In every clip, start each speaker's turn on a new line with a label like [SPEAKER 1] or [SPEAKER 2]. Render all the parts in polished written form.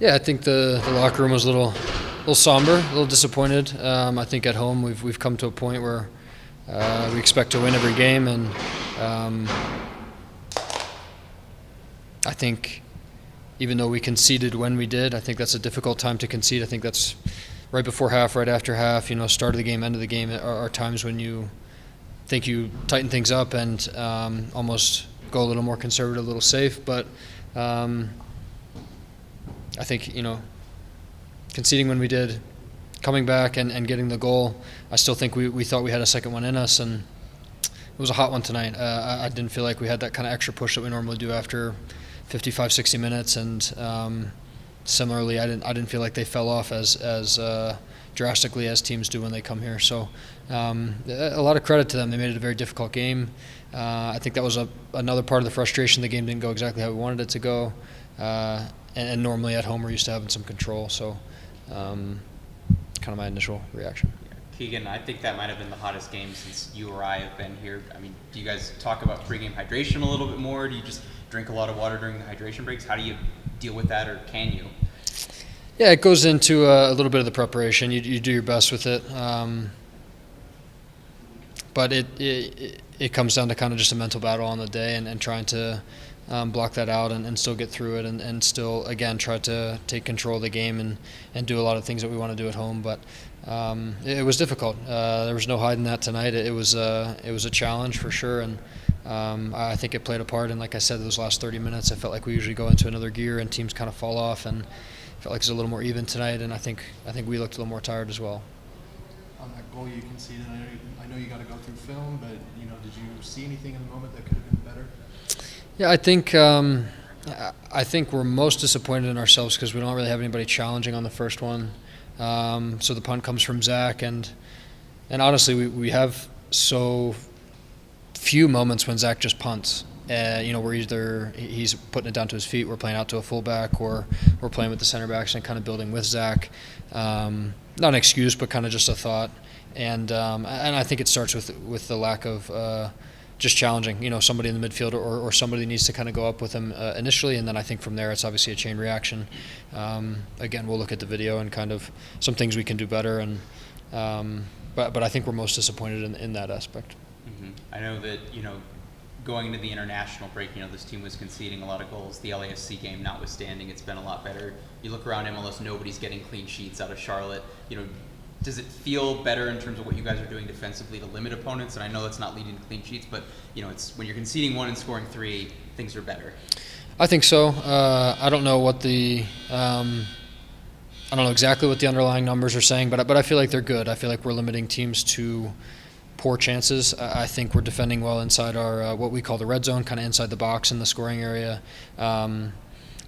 [SPEAKER 1] Yeah, I think the locker room was a little somber, a little disappointed. I think at home we've come to a point where we expect to win every game, and I think even though we conceded when we did, I think that's a difficult time to concede. I think that's right before half, right after half. Start of the game, end of the game are times when you think you tighten things up and almost go a little more conservative, a little safe. But I think, conceding when we did, coming back and getting the goal, I still think we thought we had a second one in us, and it was a hot one tonight. I didn't feel like we had that kind of extra push that we normally do after 55, 60 minutes, and similarly, I didn't feel like they fell off as drastically as teams do when they come here. So a lot of credit to them. They made it a very difficult game. I think that was another part of the frustration. The game didn't go exactly how we wanted it to go. And normally at home we're used to having some control, so kind of my initial reaction.
[SPEAKER 2] Keegan, I think that might have been the hottest game since you or I have been here. I mean, do you guys talk about pregame hydration a little bit more? Do you just drink a lot of water during the hydration breaks? How do you deal with that, or can you?
[SPEAKER 1] Yeah, it goes into a little bit of the preparation. You do your best with it, but it comes down to kind of just a mental battle on the day and trying to block that out and still get through it and still, again, try to take control of the game and do a lot of things that we want to do at home. But it was difficult. There was no hiding that tonight. It was a challenge for sure, and I think it played a part. And like I said, those last 30 minutes, I felt like we usually go into another gear and teams kind of fall off, and felt like it was a little more even tonight. And I think we looked a little more tired as well.
[SPEAKER 3] On that goal you conceded, I know you got to go through film, but did you see anything in the moment that could have been better?
[SPEAKER 1] Yeah, I think we're most disappointed in ourselves because we don't really have anybody challenging on the first one. So the punt comes from Zach, and honestly, we have so few moments when Zach just punts. Where either he's putting it down to his feet, we're playing out to a fullback, or we're playing with the center backs and kind of building with Zach. Not an excuse, but kind of just a thought. And I think it starts with the lack of just challenging, somebody in the midfield or somebody needs to kind of go up with him initially, and then I think from there it's obviously a chain reaction. Again, we'll look at the video and kind of some things we can do better, and but I think we're most disappointed in that aspect.
[SPEAKER 2] Mm-hmm. I know that going into the international break, this team was conceding a lot of goals. The LAFC game notwithstanding, it's been a lot better. You look around MLS, nobody's getting clean sheets out of Charlotte. Does it feel better in terms of what you guys are doing defensively to limit opponents? And I know that's not leading to clean sheets, but it's when you're conceding one and scoring three, things are better.
[SPEAKER 1] I think so. I don't know I don't know exactly what the underlying numbers are saying, but I feel like they're good. I feel like we're limiting teams to poor chances. I think we're defending well inside our what we call the red zone, kind of inside the box in the scoring area.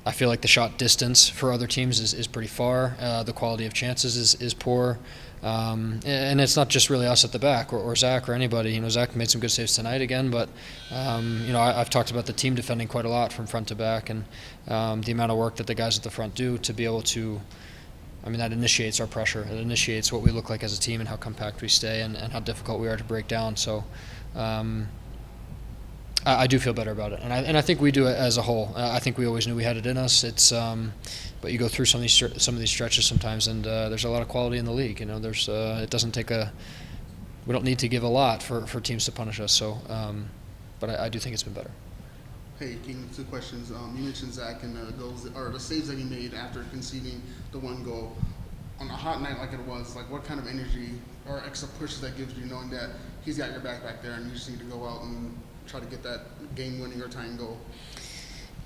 [SPEAKER 1] I feel like the shot distance for other teams is pretty far. The quality of chances is poor. And it's not just really us at the back or Zach or anybody. Zach made some good saves tonight again, but I've talked about the team defending quite a lot from front to back, and the amount of work that the guys at the front do to be able to, that initiates our pressure. It initiates what we look like as a team and how compact we stay and how difficult we are to break down. So I do feel better about it, and I think we do it as a whole. I think we always knew we had it in us. It's but you go through some of these stretches sometimes, and there's a lot of quality in the league. There's it doesn't take we don't need to give a lot for teams to punish us. So, but I do think it's been better.
[SPEAKER 4] Hey, King, two questions. You mentioned Zach and the goals or the saves that he made after conceding the one goal. On a hot night like it was, what kind of energy or extra push that gives you, knowing that he's got your back there and you just need to go out and try to get that game-winning or tying goal?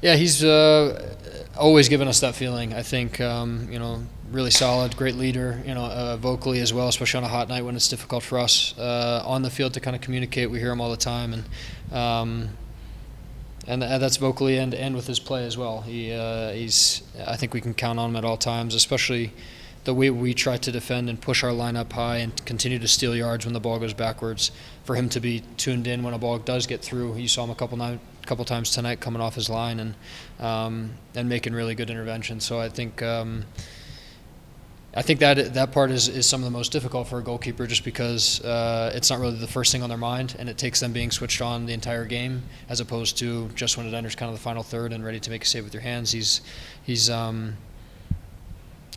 [SPEAKER 1] Yeah, he's always given us that feeling. I think, really solid, great leader, vocally as well, especially on a hot night when it's difficult for us on the field to kind of communicate. We hear him all the time, and that's vocally and with his play as well. I think we can count on him at all times, especially the way we try to defend and push our line up high and continue to steal yards when the ball goes backwards. For him to be tuned in when a ball does get through, you saw him a couple times tonight coming off his line and making really good interventions. So I think that part is some of the most difficult for a goalkeeper, just because it's not really the first thing on their mind, and it takes them being switched on the entire game as opposed to just when it enters kind of the final third and ready to make a save with your hands.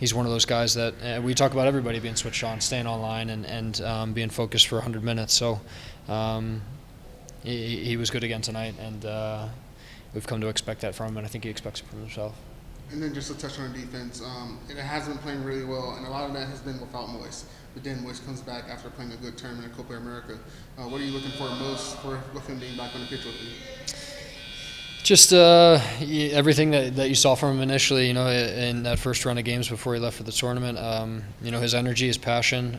[SPEAKER 1] he's one of those guys that we talk about everybody being switched on, staying online, and being focused for 100 minutes. So he was good again tonight, and we've come to expect that from him, and I think he expects it from himself.
[SPEAKER 4] And then just to touch on defense, it has been playing really well, and a lot of that has been without Moise. But then Moise comes back after playing a good tournament in Copa America. What are you looking for most with him being back on the pitch with you?
[SPEAKER 1] Just everything that you saw from him initially, in that first run of games before he left for the tournament. His energy, his passion,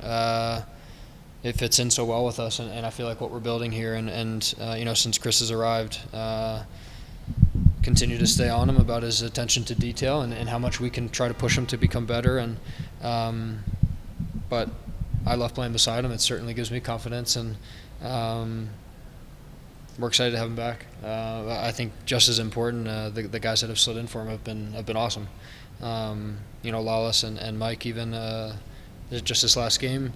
[SPEAKER 1] it fits in so well with us, and I feel like what we're building here, and since Chris has arrived, continue to stay on him about his attention to detail and how much we can try to push him to become better. But I love playing beside him. It certainly gives me confidence, and we're excited to have him back. I think just as important, the guys that have slid in for him have been awesome. Lawless and Mike, even just this last game.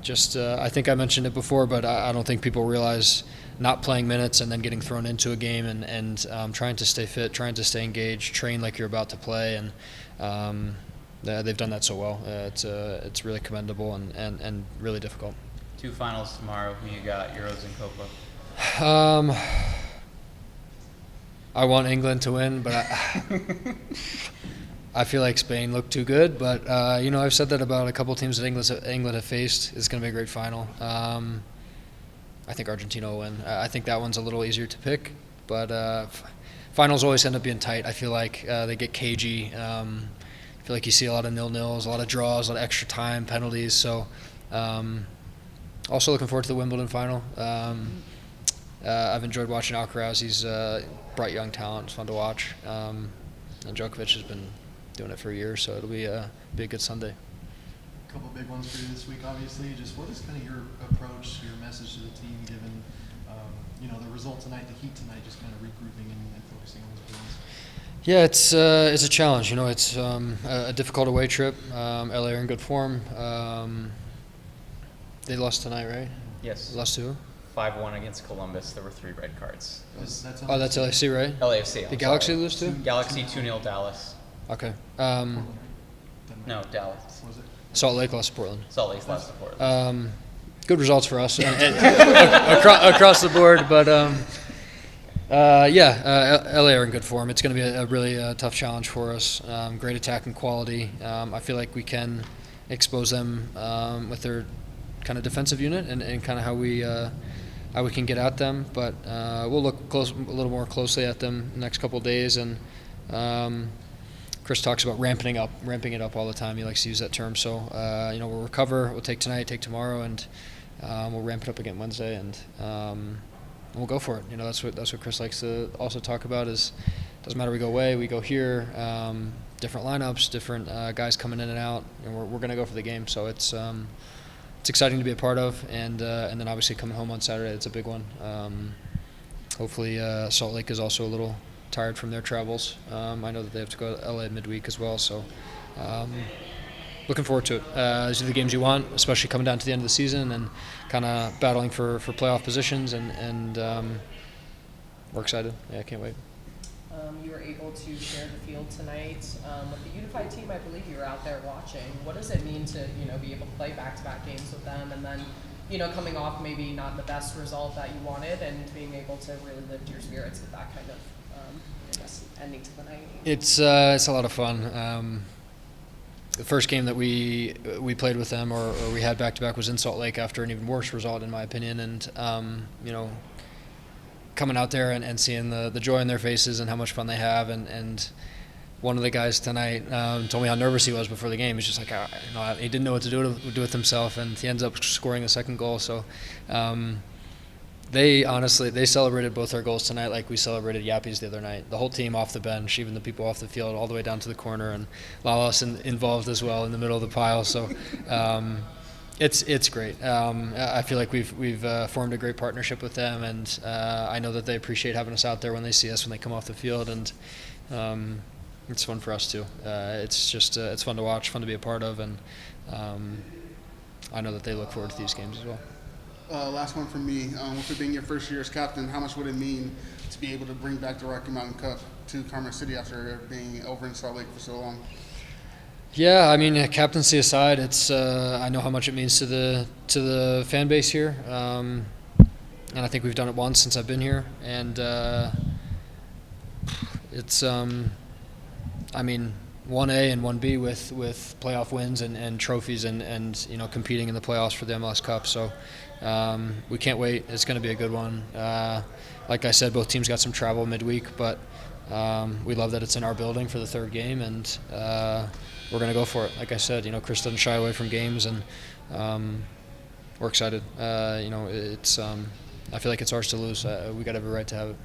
[SPEAKER 1] I think I mentioned it before, but I don't think people realize not playing minutes and then getting thrown into a game and trying to stay fit, trying to stay engaged, train like you're about to play, and they've done that so well. It's really commendable and really difficult.
[SPEAKER 2] 2 finals tomorrow. Who you got, Euros and Copa?
[SPEAKER 1] I want England to win, but I feel like Spain looked too good. But I've said that about a couple teams that England have faced. It's going to be a great final. I think Argentina will win. I think that one's a little easier to pick, but finals always end up being tight. I feel like they get cagey. I feel like you see a lot of 0-0s, a lot of draws, a lot of extra time, penalties. So also looking forward to the Wimbledon final. I've enjoyed watching Alcaraz. He's a bright young talent. It's fun to watch. And Djokovic has been doing it for years, so it'll be a good Sunday.
[SPEAKER 3] A couple big ones for you this week, obviously. Just what is kind of your approach, your message to the team, given the result tonight, the heat tonight, just kind of regrouping and focusing on those games?
[SPEAKER 1] Yeah, it's a challenge. It's a difficult away trip. LA are in good form. They lost tonight, right?
[SPEAKER 5] Yes.
[SPEAKER 1] Lost to who?
[SPEAKER 5] 5-1 against Columbus. There were 3 red cards.
[SPEAKER 3] That's
[SPEAKER 1] That's LAC, right?
[SPEAKER 5] LAFC.
[SPEAKER 1] Did Galaxy lose to?
[SPEAKER 5] Galaxy 2-0 Dallas.
[SPEAKER 1] Okay.
[SPEAKER 5] No, Dallas.
[SPEAKER 3] Was it?
[SPEAKER 1] Salt Lake lost to Portland.
[SPEAKER 5] Salt Lake's lost to Portland.
[SPEAKER 1] Good results for us across the board, but LA are in good form. It's going to be a really tough challenge for us. Great attacking quality. I feel like we can expose them with their kind of defensive unit and kind of how we can get at them. But we'll look a little more closely at them the next couple of days. And Chris talks about ramping it up all the time. He likes to use that term. So we'll recover. We'll take tonight, take tomorrow, and we'll ramp it up again Wednesday, and we'll go for it. That's what Chris likes to also talk about. Is doesn't matter we go away, we go here. Different lineups, different guys coming in and out, and we're going to go for the game. So it's exciting to be a part of, and then obviously coming home on Saturday, it's a big one. Hopefully Salt Lake is also a little tired from their travels. I know that they have to go to LA midweek as well, so looking forward to it. These are the games you want, especially coming down to the end of the season and kind of battling for playoff positions, and we're excited. Yeah, I can't wait.
[SPEAKER 6] You were able to share the field tonight with the unified team. I believe you were out there watching. What does it mean to be able to play back-to-back games with them, and then coming off maybe not the best result that you wanted, and being able to really lift your spirits with that kind of ending to the night?
[SPEAKER 1] It's a lot of fun. The first game that we played with them or we had back-to-back was in Salt Lake after an even worse result, in my opinion, and coming out there and seeing the joy in their faces and how much fun they have, and one of the guys tonight told me how nervous he was before the game. He's just like, he didn't know what to do with himself, and he ends up scoring the second goal. So they celebrated both our goals tonight like we celebrated Yappies the other night. The whole team off the bench, even the people off the field, all the way down to the corner, and Lalas involved as well in the middle of the pile. So it's great. I feel like we've formed a great partnership with them, and I know that they appreciate having us out there when they see us when they come off the field, and it's fun for us too. It's fun to watch, fun to be a part of, and I know that they look forward to these games as well.
[SPEAKER 4] Last one from me. With it being your first year as captain, how much would it mean to be able to bring back the Rocky Mountain Cup to Commerce City after being over in Salt Lake for so long?
[SPEAKER 1] Yeah, I mean, captaincy aside, it's I know how much it means to the fan base here, and I think we've done it once since I've been here, and it's I mean, 1A and 1B with playoff wins and trophies and competing in the playoffs for the MLS Cup. So we can't wait. It's going to be a good one. Like I said, both teams got some travel midweek, but we love that it's in our building for the third game, and we're going to go for it. Like I said, Chris doesn't shy away from games, and we're excited. It's I feel like it's ours to lose. We got every right to have it.